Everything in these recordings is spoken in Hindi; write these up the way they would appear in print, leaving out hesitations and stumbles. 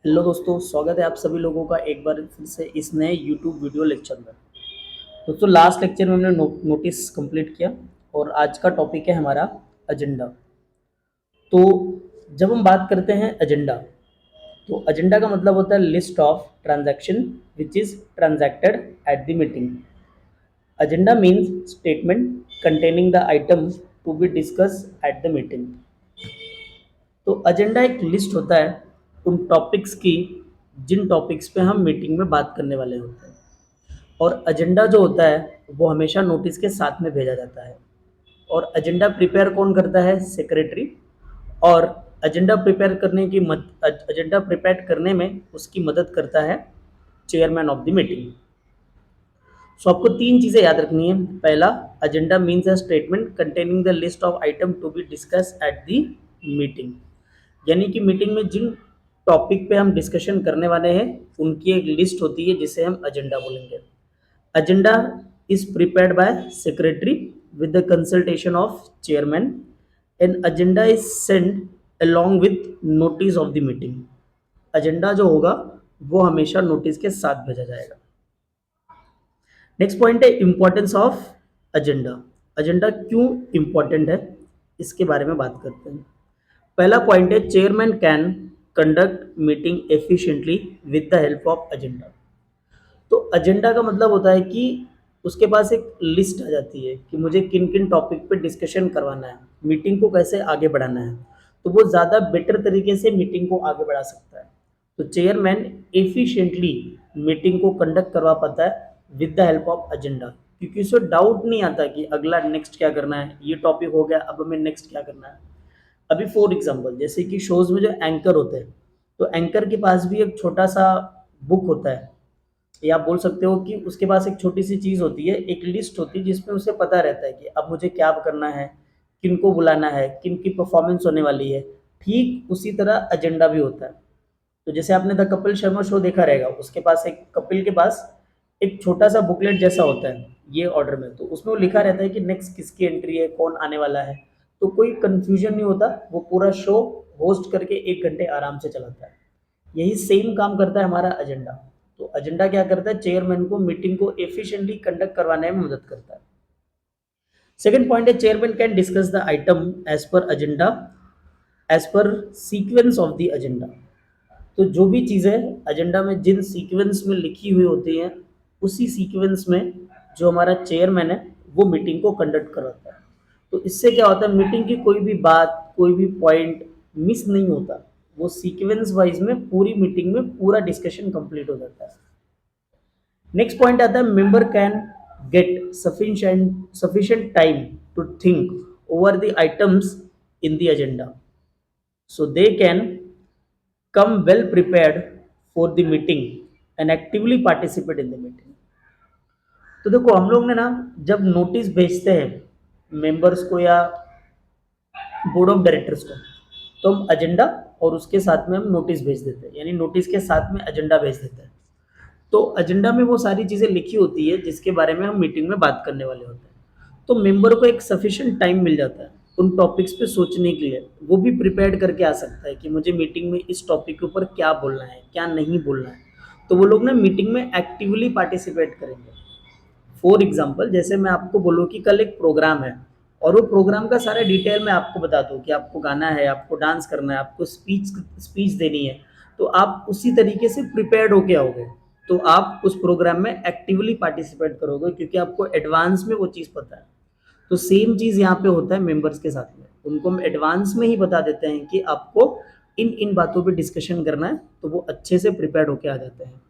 हेलो दोस्तों, स्वागत है आप सभी लोगों का एक बार फिर से इस नए यूट्यूब वीडियो लेक्चर में। दोस्तों, लास्ट लेक्चर में हमने नोटिस कंप्लीट किया और आज का टॉपिक है हमारा एजेंडा। तो जब हम बात करते हैं एजेंडा, तो एजेंडा का मतलब होता है list of transaction which is transacted at the meeting. Agenda means statement containing the item to be discuss at the meeting. तो एजेंडा एक लिस्ट होता है उन टॉपिक्स की जिन टॉपिक्स पे हम मीटिंग में बात करने वाले होते हैं। और एजेंडा जो होता है वो हमेशा नोटिस के साथ में भेजा जाता है। और एजेंडा प्रिपेयर कौन करता है? सेक्रेटरी। और एजेंडा प्रिपेयर करने में उसकी मदद करता है chairman of the meeting. So आपको तीन चीज़ें याद रखनी है। पहला, agenda means a statement containing the list of item to be discuss at the meeting. यानी कि मीटिंग में जिन टॉपिक पे हम डिस्कशन करने वाले हैं उनकी एक लिस्ट होती है जिसे हम एजेंडा बोलेंगे। Agenda is prepared by secretary with the consultation of chairman. An agenda is sent along with notice of the meeting. Agenda जो होगा वो हमेशा नोटिस के साथ भेजा जाएगा। नेक्स्ट पॉइंट है इंपॉर्टेंस ऑफ एजेंडा। एजेंडा क्यों इंपॉर्टेंट है इसके बारे में बात करते हैं। पहला पॉइंट है chairman can conduct meeting efficiently with the help of agenda. तो एजेंडा का मतलब होता है कि उसके पास एक लिस्ट आ जाती है कि मुझे किन किन टॉपिक पे डिस्कशन करवाना है, मीटिंग को कैसे आगे बढ़ाना है। तो वो ज़्यादा बेटर तरीके से मीटिंग को आगे बढ़ा सकता है। तो चेयरमैन एफिशिएंटली मीटिंग को कंडक्ट करवा पाता है with the help of agenda, क्योंकि उसे डाउट नहीं आता कि अगला नेक्स्ट क्या करना है, ये टॉपिक हो गया अब हमें नेक्स्ट क्या करना है। अभी फॉर एग्जांपल जैसे कि शोज में जो एंकर होते हैं, तो एंकर के पास भी एक छोटा सा बुक होता है, या आप बोल सकते हो कि उसके पास एक छोटी सी चीज़ होती है, एक लिस्ट होती है जिसमें उसे पता रहता है कि अब मुझे क्या करना है, किनको बुलाना है, किन की परफॉर्मेंस होने वाली है। ठीक उसी तरह एजेंडा भी होता है। तो जैसे आपने द कपिल शर्मा शो देखा रहेगा, उसके पास एक कपिल के पास एक छोटा सा बुकलेट जैसा होता है ये ऑर्डर में, तो उसमें वो लिखा रहता है कि नेक्स्ट किसकी एंट्री है, कौन आने वाला है। तो कोई कंफ्यूजन नहीं होता, वो पूरा शो होस्ट करके 1 घंटे आराम से चलाता है। यही सेम काम करता है हमारा एजेंडा। तो एजेंडा क्या करता है? चेयरमैन को मीटिंग को एफिशिएंटली कंडक्ट करवाने में मदद करता है। सेकंड पॉइंट है chairman can discuss the item as per agenda, as per sequence of the agenda. तो जो भी चीज़ें एजेंडा में जिन सीक्वेंस में लिखी हुई होती हैं, उसी सीक्वेंस में जो हमारा चेयरमैन है वो मीटिंग को कंडक्ट करवाता है। तो इससे क्या होता है, मीटिंग की कोई भी बात, कोई भी पॉइंट मिस नहीं होता। वो सीक्वेंस वाइज में पूरी मीटिंग में पूरा डिस्कशन कंप्लीट हो जाता है। नेक्स्ट पॉइंट आता है member can get sufficient time to think over the items in the agenda, so they can come well prepared for the meeting and actively participate in the meeting। तो देखो, हम लोग ने ना जब नोटिस भेजते हैं मेंबर्स को या बोर्ड ऑफ डायरेक्टर्स को, तो हम एजेंडा और उसके साथ में हम नोटिस भेज देते हैं, यानी नोटिस के साथ में एजेंडा भेज देते हैं। तो एजेंडा में वो सारी चीज़ें लिखी होती है जिसके बारे में हम मीटिंग में बात करने वाले होते हैं। तो मेंबर को एक सफिशिएंट टाइम मिल जाता है उन टॉपिक्स पे सोचने के लिए। वो भी प्रिपेयर करके आ सकता है कि मुझे मीटिंग में इस टॉपिक के ऊपर क्या बोलना है, क्या नहीं बोलना है। तो वो लोग ना मीटिंग में एक्टिवली पार्टिसिपेट करेंगे। फॉर एग्जाम्पल, जैसे मैं आपको बोलूँ कि कल एक प्रोग्राम है और वो प्रोग्राम का सारा डिटेल मैं आपको बता दूँ कि आपको गाना है, आपको डांस करना है, आपको स्पीच स्पीच देनी है, तो आप उसी तरीके से प्रिपेयर्ड होके आओगे। तो आप उस प्रोग्राम में एक्टिवली पार्टिसिपेट करोगे क्योंकि आपको एडवांस में वो चीज़ पता है। तो सेम चीज़ यहाँ पे होता है मेंबर्स के साथ में। उनको हम एडवांस में ही बता देते हैं कि आपको इन इन बातों पे डिस्कशन करना है, तो वो अच्छे से प्रिपेयर्ड होके आ जाते हैं।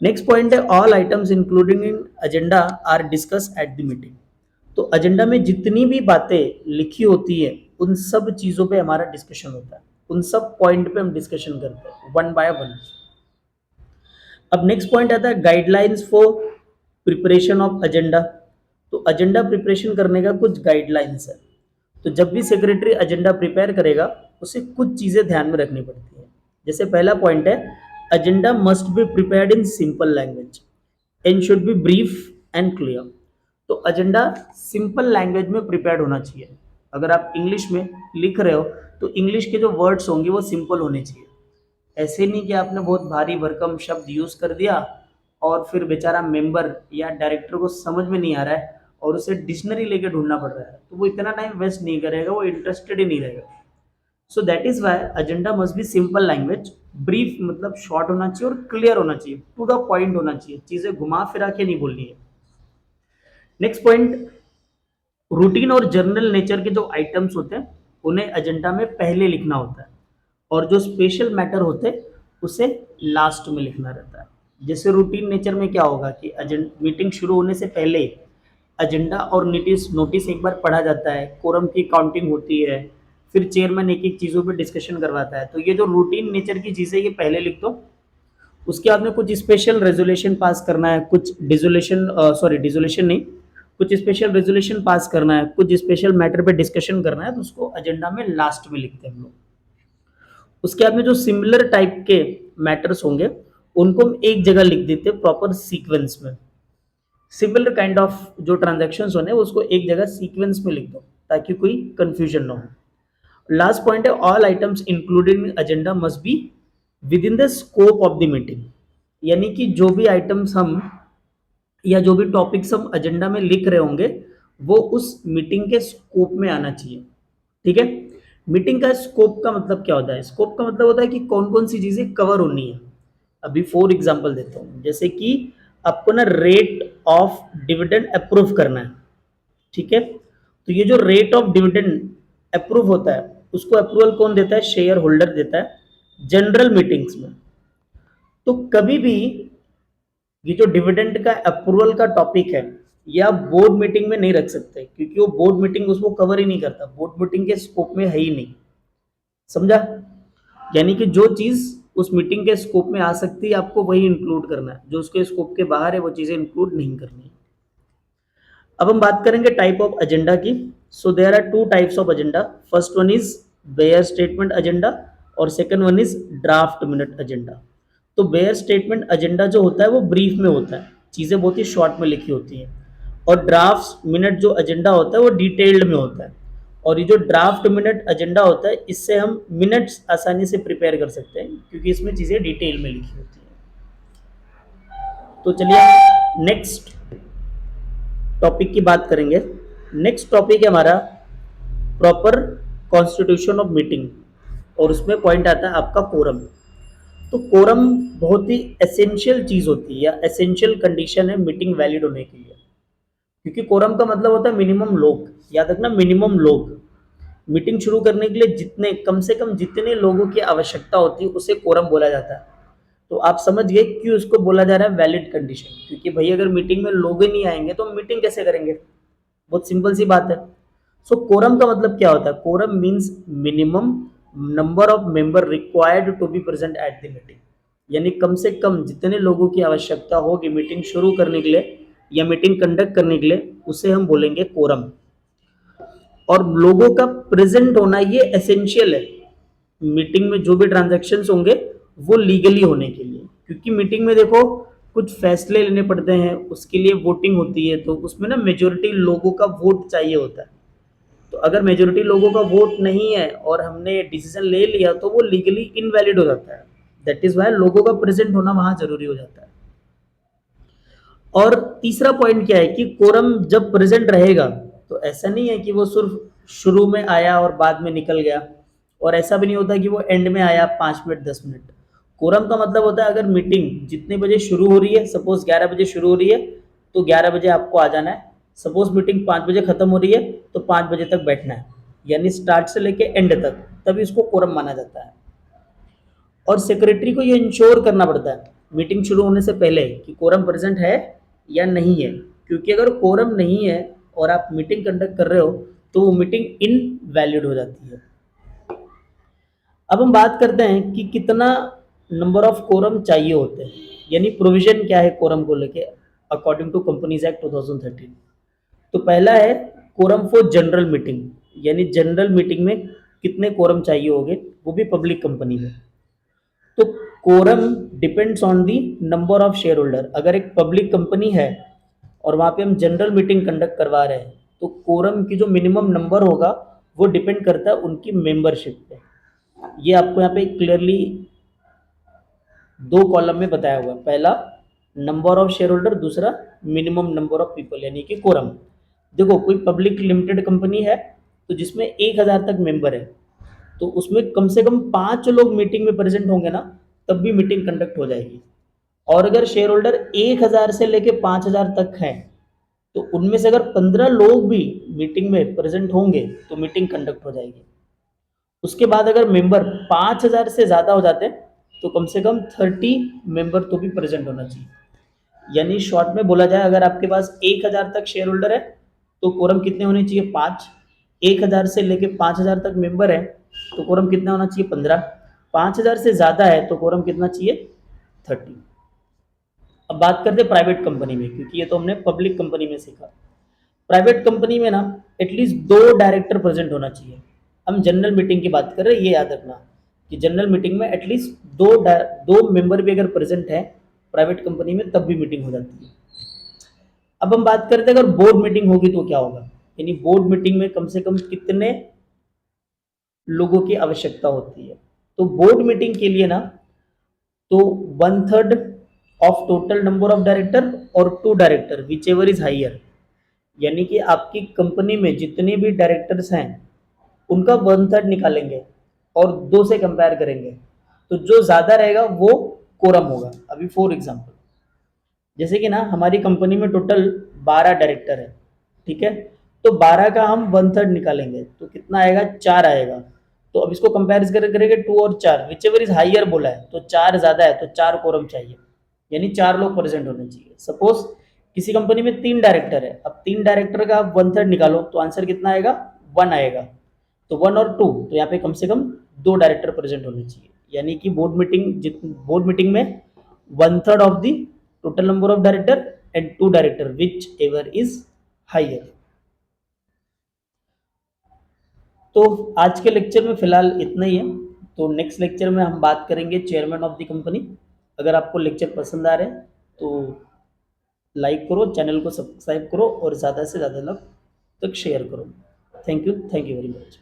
Next point is all items including in agenda are discuss at the meeting. तो एजेंडा में जितनी भी बातें लिखी होती है उन सब चीज़ों पे हमारा डिस्कशन होता है, उन सब पॉइंट पे हम डिस्कशन करते हैं वन बाय वन। अब नेक्स्ट पॉइंट आता है guidelines for preparation of agenda. तो एजेंडा प्रिपरेशन करने का कुछ गाइडलाइंस है। तो जब भी सेक्रेटरी एजेंडा प्रिपेयर करेगा उसे कुछ चीज़ें ध्यान में रखनी पड़ती है। जैसे पहला पॉइंट है agenda must be prepared in simple language and should be brief and clear. तो एजेंडा सिंपल लैंग्वेज में प्रिपेयर्ड होना चाहिए। अगर आप इंग्लिश में लिख रहे हो तो इंग्लिश के जो वर्ड्स होंगे वो सिंपल होने चाहिए। ऐसे नहीं कि आपने बहुत भारी भरकम शब्द यूज कर दिया और फिर बेचारा मेंबर या डायरेक्टर को समझ में नहीं आ रहा है और उसे डिक्शनरी लेके ढूंढना पड़ रहा है, तो वो इतना टाइम वेस्ट नहीं करेगा, वो इंटरेस्टेड ही नहीं रहेगा। So that is why agenda must be simple language, brief मतलब शॉर्ट होना चाहिए और क्लियर होना चाहिए, टू द पॉइंट होना चाहिए, चीजें घुमा फिरा के नहीं बोलनी है। नेक्स्ट पॉइंट, रूटीन और जनरल नेचर के जो आइटम्स होते हैं उन्हें एजेंडा में पहले लिखना होता है और जो स्पेशल मैटर होते हैं उसे लास्ट में लिखना रहता है। जैसे रूटीन नेचर में क्या होगा कि मीटिंग शुरू होने से पहले एजेंडा और नोटिस नोटिस एक बार पढ़ा जाता है, कोरम की काउंटिंग होती है, फिर चेयरमैन एक एक चीज़ों पे डिस्कशन करवाता है। तो ये जो रूटीन नेचर की चीज़ें ये पहले लिख दो। उसके बाद में कुछ स्पेशल रेजोल्यूशन पास करना है, कुछ डिजोल्यूशन सॉरी डिजोल्यूशन नहीं, कुछ स्पेशल रेजोल्यूशन पास करना है, कुछ स्पेशल मैटर पे डिस्कशन करना है, तो उसको एजेंडा में लास्ट में लिखते हैं हम लोग। उसके बाद में जो सिमिलर टाइप के मैटर्स होंगे उनको हम एक जगह लिख देते हैं प्रॉपर सीक्वेंस में। सिमिलर काइंड ऑफ जो ट्रांजेक्शन होने उसको एक जगह सीक्वेंस में लिख दो ताकि कोई कंफ्यूजन ना हो। Last point is, all items included in agenda must be with in the scope of the meeting. यानी कि जो भी आइटम्स हम या जो भी टॉपिक्स हम एजेंडा में लिख रहे होंगे वो उस मीटिंग के स्कोप में आना चाहिए। ठीक है। मीटिंग का स्कोप का मतलब क्या होता है? स्कोप का मतलब होता है कि कौन कौन सी चीजें कवर होनी है। अभी फॉर एग्जांपल देता हूँ, जैसे कि आपको ना रेट ऑफ डिविडेंड अप्रूव करना है। ठीक है। तो ये जो रेट ऑफ डिविडेंड अप्रूव होता है उसको अप्रूवल कौन देता है? शेयर होल्डर देता है जनरल मीटिंग्स में। तो कभी भी ये जो डिविडेंड का अप्रूवल का टॉपिक है ये आप बोर्ड मीटिंग में नहीं रख सकते क्योंकि वो बोर्ड मीटिंग उसको कवर ही नहीं करता, बोर्ड मीटिंग के स्कोप में है ही नहीं। समझा? यानी कि जो चीज उस मीटिंग के स्कोप में आ सकती है आपको वही इंक्लूड करना है, जो उसके स्कोप के बाहर है वो चीजें इंक्लूड नहीं करनी है। अब हम बात करेंगे टाइप ऑफ एजेंडा की। So there are two types of agenda. First one is bare statement agenda और second one is draft minute agenda. तो बेयर स्टेटमेंट एजेंडा जो होता है वो ब्रीफ में होता है, चीजें बहुत ही शॉर्ट में लिखी होती हैं। और ड्राफ्ट मिनट जो एजेंडा होता है वो डिटेल्ड में होता है। और ये जो ड्राफ्ट मिनट एजेंडा होता है इससे हम मिनट्स आसानी से प्रिपेयर कर सकते हैं क्योंकि इसमें चीजें डिटेल में लिखी होती हैं। तो चलिए नेक्स्ट टॉपिक की बात करेंगे। नेक्स्ट टॉपिक है हमारा प्रॉपर कॉन्स्टिट्यूशन ऑफ मीटिंग और उसमें पॉइंट आता है आपका कोरम। तो कोरम बहुत ही एसेंशियल चीज होती है या एसेंशियल कंडीशन है मीटिंग वैलिड होने के लिए, क्योंकि कोरम का मतलब होता है मिनिमम लोग। याद रखना, मिनिमम लोग। मीटिंग शुरू करने के लिए जितने कम से कम जितने लोगों की आवश्यकता होती है उसे कोरम बोला जाता है। तो आप समझ गए क्यों इसको बोला जा रहा है वैलिड कंडीशन, क्योंकि भाई अगर मीटिंग में लोग ही नहीं आएंगे तो हम मीटिंग कैसे करेंगे? बहुत सिंपल सी बात है। सो कोरम का मतलब क्या होता है? Quorum means minimum number of member required to be present at the meeting. यानी कम से कम जितने लोगों की आवश्यकता होगी मीटिंग शुरू करने के लिए या मीटिंग कंडक्ट करने के लिए उसे हम बोलेंगे कोरम। और लोगों का प्रेजेंट होना ये एसेंशियल है मीटिंग में, जो भी ट्रांजैक्शन होंगे वो लीगली होने के लिए। क्योंकि मीटिंग में देखो कुछ फैसले लेने पड़ते हैं, उसके लिए वोटिंग होती है, तो उसमें ना मेजोरिटी लोगों का वोट चाहिए होता है। तो अगर मेजोरिटी लोगों का वोट नहीं है और हमने डिसीजन ले लिया तो वो लीगली इनवैलिड हो जाता है। दैट इज वाई लोगों का प्रेजेंट होना वहां जरूरी हो जाता है। और तीसरा पॉइंट क्या है कि कोरम जब प्रेजेंट रहेगा तो ऐसा नहीं है कि वो सिर्फ शुरू में आया और बाद में निकल गया, और ऐसा भी नहीं होता कि वो एंड में आया 5 मिनट 10 मिनट। कोरम का मतलब होता है अगर मीटिंग जितने बजे शुरू हो रही है, सपोज 11 बजे शुरू हो रही है तो 11 बजे आपको आ जाना है। सपोज मीटिंग 5 बजे खत्म हो रही है तो 5 बजे तक बैठना है, यानी स्टार्ट से लेके एंड तक, तभी इसको कोरम माना जाता है। और सेक्रेटरी को ये इंश्योर करना पड़ता है मीटिंग शुरू होने से पहले कि कोरम प्रेजेंट है या नहीं है, क्योंकि अगर कोरम नहीं है और आप मीटिंग कंडक्ट कर रहे हो तो वो मीटिंग इनवैलिड हो जाती है। अब हम बात करते हैं कि कितना नंबर ऑफ कोरम चाहिए होते हैं, यानी प्रोविजन क्या है कोरम को लेके अकॉर्डिंग टू कंपनीज एक्ट 2013। तो पहला है कोरम फॉर जनरल मीटिंग, यानी जनरल मीटिंग में कितने कोरम चाहिए होंगे, वो भी पब्लिक कंपनी में। तो quorum depends on the number of shareholder. अगर एक पब्लिक कंपनी है और वहाँ पे हम जनरल मीटिंग कंडक्ट करवा रहे हैं तो कोरम की जो मिनिमम नंबर होगा वो डिपेंड करता है उनकी मेंबरशिप पे। ये आपको यहाँ पे क्लियरली दो कॉलम में बताया हुआ है, पहला नंबर ऑफ शेयर होल्डर, दूसरा मिनिमम नंबर ऑफ पीपल यानी कि कोरम। देखो कोई पब्लिक लिमिटेड कंपनी है तो जिसमें 1,000 तक मेंबर है, तो उसमें कम से कम 5 लोग मीटिंग में प्रेजेंट होंगे ना, तब भी मीटिंग कंडक्ट हो जाएगी। और अगर शेयर होल्डर 1,000 से लेके 5,000 तक हैं, तो उनमें से अगर 15 लोग भी मीटिंग में प्रेजेंट होंगे तो मीटिंग कंडक्ट हो जाएगी। उसके बाद अगर मेंबर 5,000 से ज़्यादा हो जाते हैं तो कम से कम 30 मेंबर तो भी प्रेजेंट होना चाहिए। यानी शॉर्ट में बोला जाए, अगर आपके पास 1,000 तक शेयर होल्डर है तो कोरम कितने होने चाहिए? 5। 1,000 से लेके 5,000 तक मेंबर है तो कोरम कितना होना चाहिए? 15। 5,000 से ज़्यादा है तो कोरम कितना चाहिए? 30। अब बात करते हैं प्राइवेट कंपनी में, क्योंकि ये तो हमने पब्लिक कंपनी में सीखा। प्राइवेट कंपनी में ना एटलीस्ट 2 डायरेक्टर प्रेजेंट होना चाहिए। हम जनरल मीटिंग की बात कर रहे हैं, ये याद रखना कि जनरल मीटिंग में एटलीस्ट दो मेंबर भी अगर प्रेजेंट है प्राइवेट कंपनी में, तब भी मीटिंग हो जाती है। अब हम बात करते हैं अगर बोर्ड मीटिंग होगी तो क्या होगा, यानी बोर्ड मीटिंग में कम से कम कितने लोगों की आवश्यकता होती है। तो बोर्ड मीटिंग के लिए ना, तो 1/3 of total number of director और 2 director which ever is higher. यानी कि आपकी कंपनी में जितने भी डायरेक्टर्स हैं उनका 1/3 निकालेंगे और 2 से कंपेयर करेंगे, तो जो ज़्यादा रहेगा वो कोरम होगा। अभी फॉर एग्जांपल, जैसे कि ना हमारी कंपनी में टोटल 12 डायरेक्टर है, ठीक है, तो 12 का हम 1/3 निकालेंगे तो कितना आएगा? 4 आएगा। तो अब इसको कंपेयर करेंगे 2 और 4, विच एवर इज हाइयर बोला है, तो 4 ज़्यादा है तो 4 कोरम चाहिए, यानी 4 लोग प्रेजेंट होने चाहिए। सपोज किसी कंपनी में 3 डायरेक्टर है, अब 3 डायरेक्टर का आप 1/3 निकालो तो आंसर कितना आएगा? 1 आएगा। तो 1 और 2, तो यहाँ पे कम से कम 2 डायरेक्टर प्रेजेंट होने चाहिए। यानी कि बोर्ड मीटिंग में 1/3 of the total number of director and 2 director which ever is higher. तो आज के लेक्चर में फिलहाल इतना ही है। तो नेक्स्ट लेक्चर में हम बात करेंगे चेयरमैन ऑफ द कंपनी। अगर आपको लेक्चर पसंद आ रहे हैं तो लाइक करो, चैनल को सब्सक्राइब करो और ज़्यादा से ज़्यादा लोग तक शेयर करो। Thank you very much.